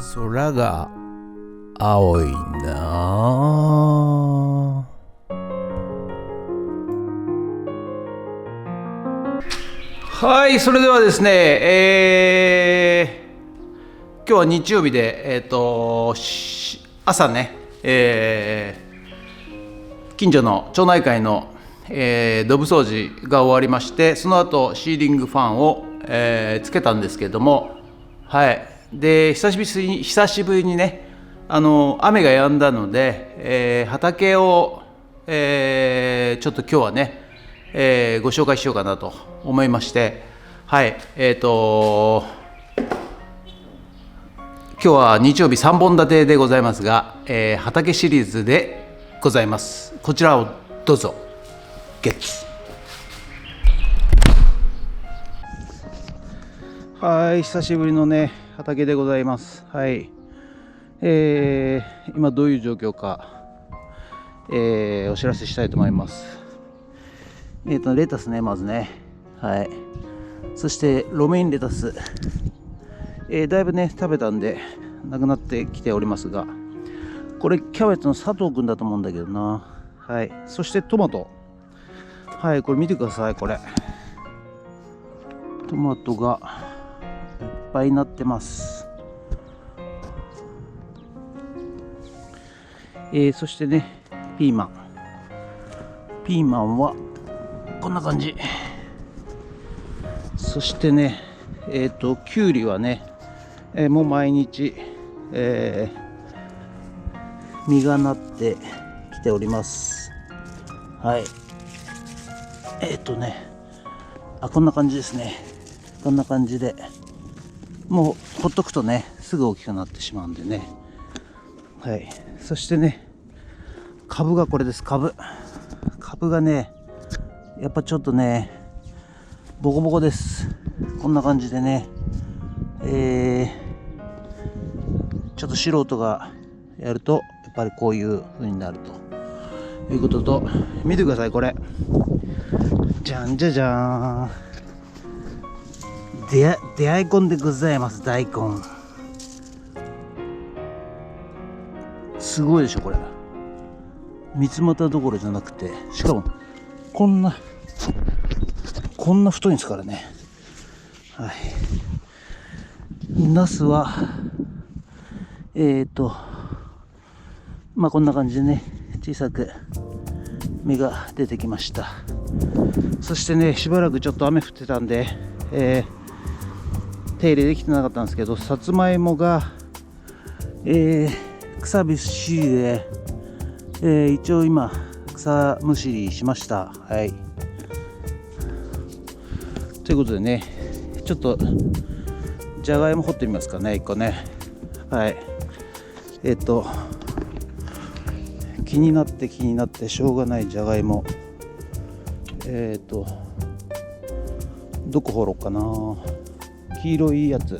空が青いな。はい、それではですね、今日は日曜日で、朝ね、近所の町内会の、ドブ掃除が終わりまして、その後シーリングファンを、つけたんですけれども、はい、で久しぶりにね、雨が止んだので、畑を、ちょっと今日はね、ご紹介しようかなと思いまして、はい、今日は日曜日3本立てでございますが、畑シリーズでございます。こちらをどうぞ。ゲッツ。はい、久しぶりのね畑でございます。はい、今どういう状況か、お知らせしたいと思います。レタスね、まずね、はい、そしてロメインレタス、だいぶね食べたんでなくなってきておりますが、これキャベツの佐藤くんだと思うんだけどな。はい、そしてトマト、はい、これ見てください。これトマトがいっぱいになってます。そしてねピーマンはこんな感じ。そしてねきゅうりはね、もう毎日、実がなってきております。はい、こんな感じですね。こんな感じでもうほっとくとねすぐ大きくなってしまうんでね。はい、そしてね株がこれです。株がねやっぱちょっとねボコボコです。こんな感じでね、ちょっと素人がやるとやっぱりこういう風になるということと、見てください。これじゃんじゃじゃーん、出会い根でございます。大根すごいでしょこれ。三つ股どころじゃなくて、しかもこんな太いんですからね。はい、ナスはこんな感じでね小さく芽が出てきました。そしてねしばらくちょっと雨降ってたんで、手入れできてなかったんですけど、さつまいもが、草むしりで、一応今草むしりしました。はい、ということでね、ちょっとじゃがいも掘ってみますかね、1個ね。はい、気になってしょうがないじゃがいも、どこ掘ろうかな。黄色いやつ。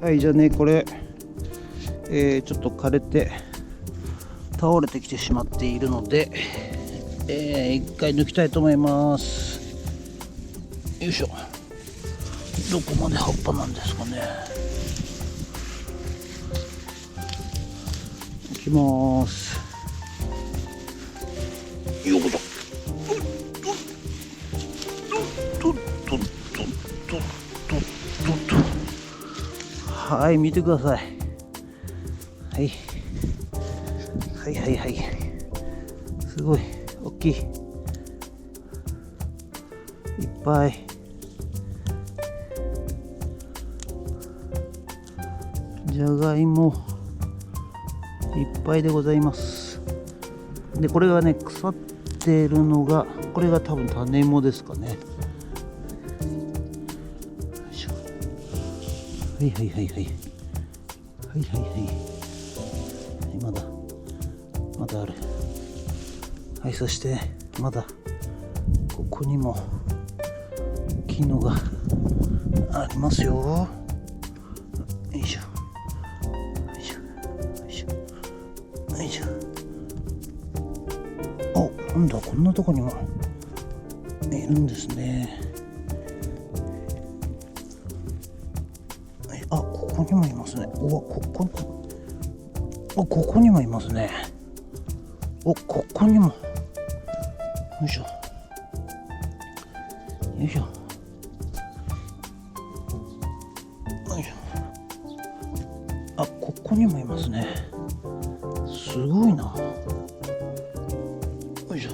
はい、じゃあねこれ、ちょっと枯れて倒れてきてしまっているので、一回抜きたいと思います。よいしょ。どこまで葉っぱなんですかね。いきます。よこそ。はい、見てください。はい、すごい大きい、いっぱい。じゃがいもいっぱいでございます。でこれがね腐ってるのが、これが多分種芋ですかね。はい、まだある。はい、そしてまだここにも大きいのがありますよ。よいしょ。お、なんだ、こんなとこにもいるんですね。あ、ここにもいますね。うわ、ここにもいますね。ここにも。よいしょ。よいしょ。よいしょ。あ、ここにもいますね。すごいな。よいしょ。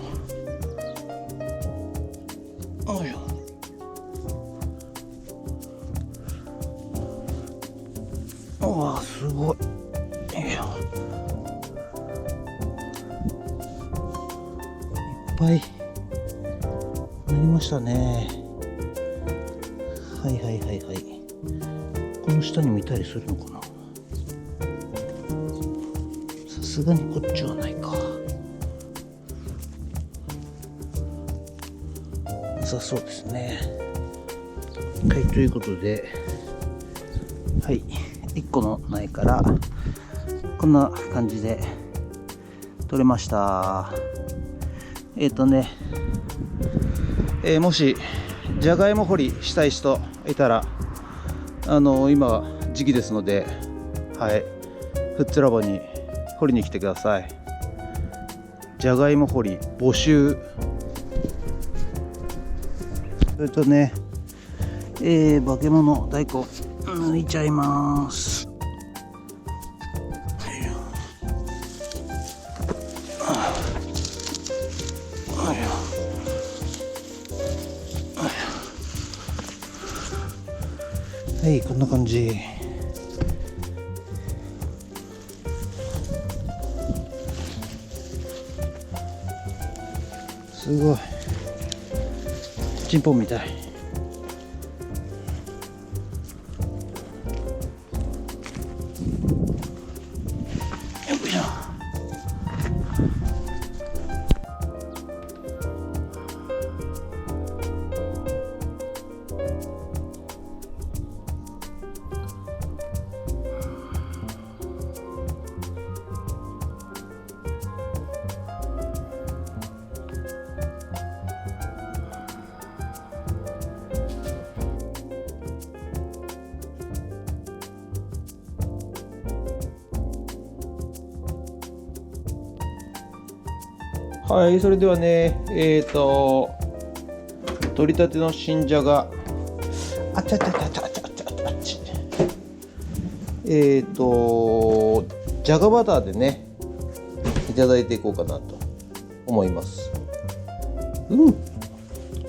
よいしょ。うわ、すごい。よいしょ。いっぱいなりましたね。はいはいはいはい。この下にもいたりするのかな。さすがにこっちはないか。なさそうですね。はい、ということで、はい、1個の苗からこんな感じで取れました。もしじゃがいも掘りしたい人いたら、今時期ですので、はい、フッツラボに掘りに来てください。じゃがいも掘り募集。それとね、化け物大根抜いちゃいます。はい、こんな感じ。すごいチンポンみたい。よいしょ。はい、それではね、取りたての新じゃが、あちゃちゃちゃちゃちゃちゃあっち、じゃがバターでね、いただいていこうかなと思います。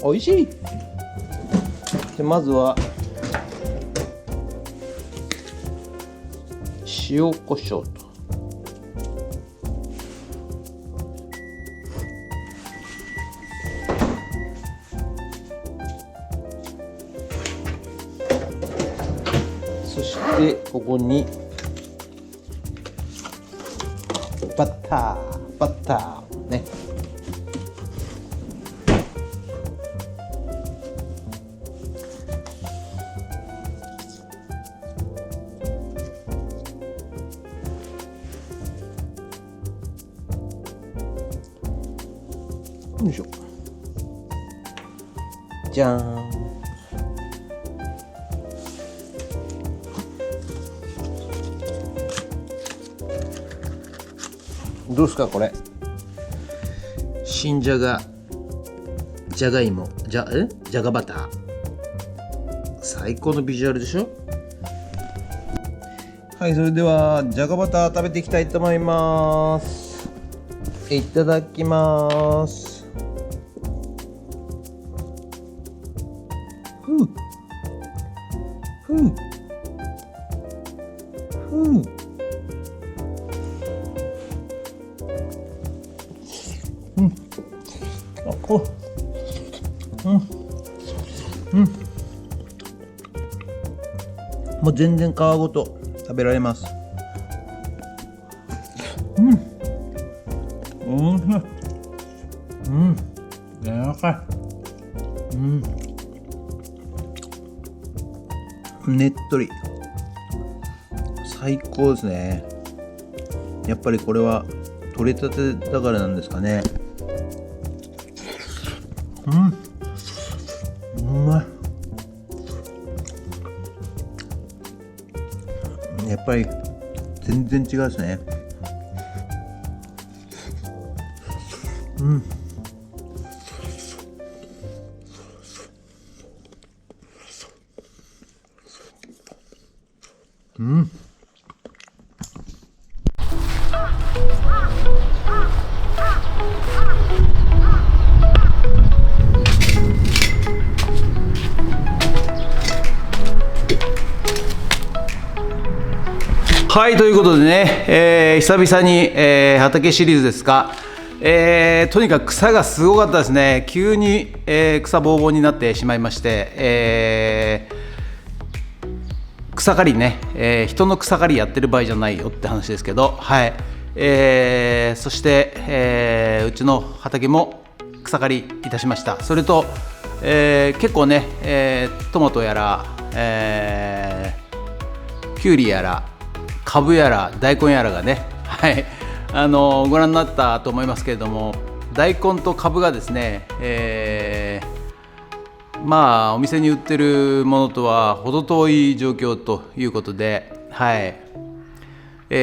おいしい。でまずは塩コショウと。そしてここにバターね。よいしょ。じゃーん。どうですかこれ。新じゃが、じゃがいも、じゃがバター。最高のビジュアルでしょ。はい、それではじゃがバター食べていきたいと思います。いただきます。もう全然皮ごと食べられます。柔らかい。ねっとり。最高ですね。やっぱりこれは取れたてだからなんですかね。うまい。やっぱり全然違うですね。はい、ということでね、久々に、畑シリーズですが、とにかく草がすごかったですね。急に、草ぼうぼうになってしまいまして、草刈りね、人の草刈りやってる場合じゃないよって話ですけど、はい、そして、うちの畑も草刈りいたしました。それと、結構ね、トマトやら、きゅうりやらカブやら大根やらがね、はい、ご覧になったと思いますけれども、大根とカブがですね、まあお店に売ってるものとは程遠い状況ということで、はい、ち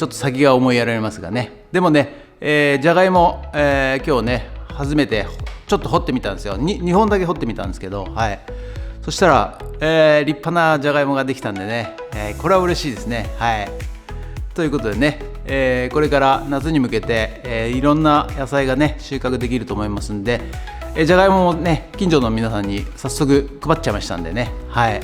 ょっと先が思いやられますがね。でもね、じゃがいも、今日ね初めてちょっと掘ってみたんですよ。2本だけ掘ってみたんですけど、はい、そしたら、立派なじゃがいもができたんでね、これは嬉しいですね。はい、ということでね、これから夏に向けて、いろんな野菜がね収穫できると思いますんで、じゃがいももね近所の皆さんに早速配っちゃいましたんでね。はい、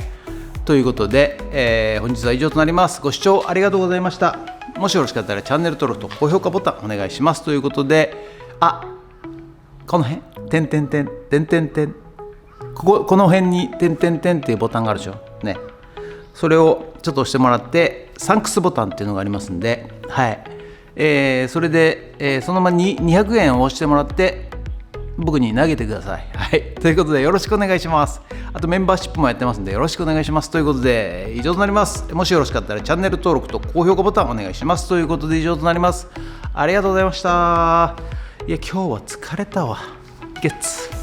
ということで、本日は以上となります。ご視聴ありがとうございました。もしよろしかったらチャンネル登録と高評価ボタンお願いします。ということで、この辺この辺に点々点っていうボタンがあるでしょね。それをちょっと押してもらって、サンクスボタンっていうのがありますんで、はい、それで、そのままに200円を押してもらって僕に投げてください。はい、ということでよろしくお願いします。あとメンバーシップもやってますんでよろしくお願いします。ということで以上となります。もしよろしかったらチャンネル登録と高評価ボタンお願いします。ということで以上となります。ありがとうございました。いや今日は疲れたわ。ゲッツ